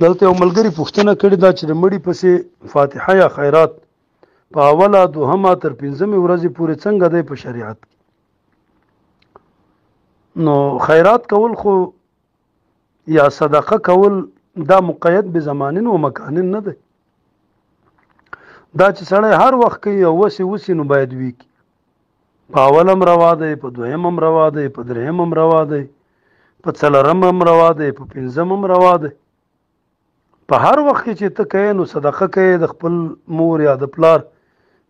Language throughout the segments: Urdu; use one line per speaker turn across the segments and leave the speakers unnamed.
دلته یو ملګري پوښتنه کړې ده چې د مړي پسې فاتحه یا خیرات په اوله دوهمه تر پنځمې ورځې پورې څنګه دی په شریعت کې؟ نو خیرات کول خو یا صدقه کول دا مقید به زمانن و مکانن نه دی، دا چې سړی هر وخت کوي او وسې نو باید وي کی. په اول هم روا دی، په دویم هم روا دی، په دریم هم روا دی، په څلورم هم روا دی، په پنځم هم روا دی. په هر وخت کې چې ته کوې نو صدقه کوې د خپل مور یا د پلار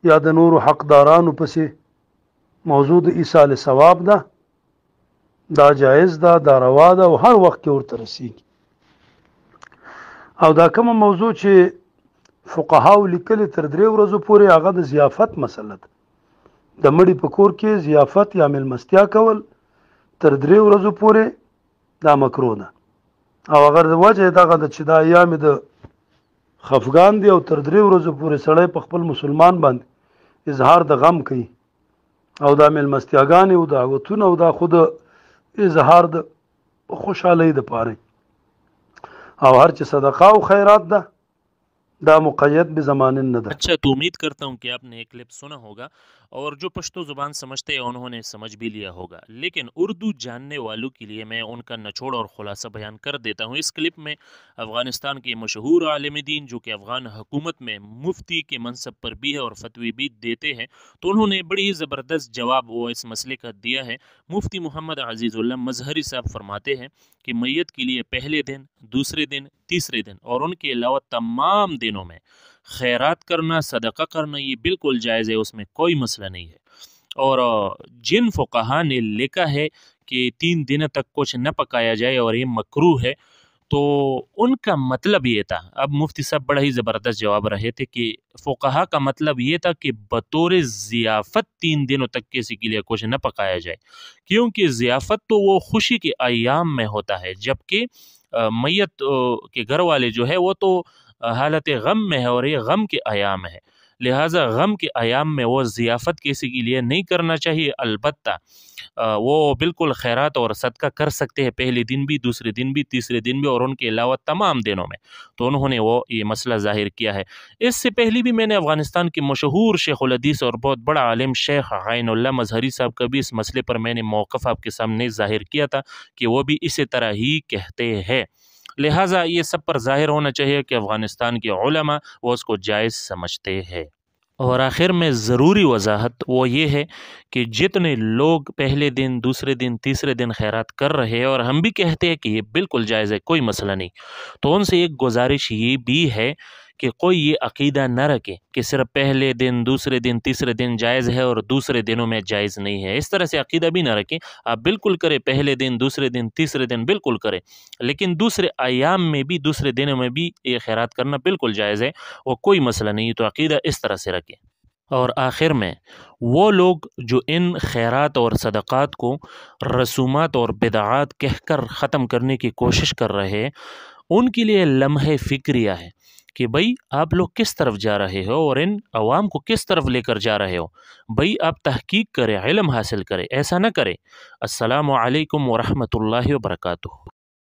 یا د نورو حقدارانو پسې موضوع د ایصال ثواب ده، دا جایز ده، دا روا ده او هر وخت کې ورته رسیږي. او دا کومه موضوع چې فقهاو لیکلې تر 3 ورځو پورې هغه د ضیافت مسله ده. د مړي په کور کې ضیافت یا میلمستیا کول تر 3 ورځو پورې دا مکروه ده. او اگر د وجه دغه د چې دا ایام د خفګان دی او تر 3 ورځو پورې سړی په خپل مسلمان باندې اظهار د غم کوي او دا میلمستیاګانې او دعوتونه او دا خود اظهار د خوشحالۍ دپاره او هر چې صدقه او خیرات ده دا مقید به زمانن نہ.
اچھا، تو امید کرتا ہوں کہ آپ نے ایک کلپ سنا ہوگا اور جو پشتو زبان سمجھتے ہیں انہوں نے سمجھ بھی لیا ہوگا، لیکن اردو جاننے والوں کے لیے میں ان کا نچوڑ اور خلاصہ بیان کر دیتا ہوں۔ اس کلپ میں افغانستان کے مشہور عالم دین جو کہ افغان حکومت میں مفتی کے منصب پر بھی ہے اور فتوی بھی دیتے ہیں، تو انہوں نے بڑی زبردست جواب وہ اس مسئلے کا دیا ہے۔ مفتی محمد عزیزاللہ مظہری صاحب فرماتے ہیں کہ میت کے لیے پہلے دن، دوسرے دن، تیسرے دن اور ان کے علاوہ تمام دنوں میں خیرات کرنا، صدقہ کرنا یہ بالکل جائز ہے، اس میں کوئی مسئلہ نہیں ہے۔ اور جن فقہا نے لکھا ہے کہ 3 دن تک کچھ نہ پکایا جائے اور یہ مکروہ ہے، تو ان کا مطلب یہ تھا، اب مفتی صاحب بڑا ہی زبردست جواب رہے تھے کہ فقہا کا مطلب یہ تھا کہ بطور ضیافت 3 دنوں تک کسی کے لیے کچھ نہ پکایا جائے، کیونکہ ضیافت تو وہ خوشی کے ایام میں ہوتا ہے، جبکہ میت کے گھر والے جو ہے وہ تو حالت غم میں ہے اور یہ غم کے ایام ہے، لہٰذا غم کے ایام میں وہ ضیافت کسی کے لیے نہیں کرنا چاہیے۔ البتہ وہ بالکل خیرات اور صدقہ کر سکتے ہیں پہلے دن بھی، دوسرے دن بھی، تیسرے دن بھی اور ان کے علاوہ تمام دنوں میں، تو انہوں نے وہ یہ مسئلہ ظاہر کیا ہے۔ اس سے پہلے بھی میں نے افغانستان کے مشہور شیخ الحدیث اور بہت بڑا عالم شیخ عین اللہ مظہری صاحب کا بھی اس مسئلے پر میں نے موقف آپ کے سامنے ظاہر کیا تھا کہ وہ بھی اسی طرح ہی کہتے ہیں، لہٰذا یہ سب پر ظاہر ہونا چاہیے کہ افغانستان کے علماء وہ اس کو جائز سمجھتے ہیں۔ اور آخر میں ضروری وضاحت وہ یہ ہے کہ جتنے لوگ پہلے دن، دوسرے دن، تیسرے دن خیرات کر رہے ہیں اور ہم بھی کہتے ہیں کہ یہ بالکل جائز ہے، کوئی مسئلہ نہیں، تو ان سے ایک گزارش یہ بھی ہے کہ کوئی یہ عقیدہ نہ رکھے کہ صرف پہلے دن، دوسرے دن، تیسرے دن جائز ہے اور دوسرے دنوں میں جائز نہیں ہے، اس طرح سے عقیدہ بھی نہ رکھیں۔ آپ بالکل کریں، پہلے دن، دوسرے دن، تیسرے دن بالکل کریں، لیکن دوسرے ایام میں بھی، دوسرے دنوں میں بھی یہ خیرات کرنا بالکل جائز ہے، وہ کوئی مسئلہ نہیں، تو عقیدہ اس طرح سے رکھیں۔ اور آخر میں وہ لوگ جو ان خیرات اور صدقات کو رسومات اور بدعات کہہ کر ختم کرنے کی کوشش کر رہے ہیں، ان کے لیے لمحہ فکریہ ہے کہ بھئی آپ لوگ کس طرف جا رہے ہو اور ان عوام کو کس طرف لے کر جا رہے ہو۔ بھئی آپ تحقیق کریں، علم حاصل کریں، ایسا نہ کریں۔ السلام علیکم ورحمۃ اللہ وبرکاتہ۔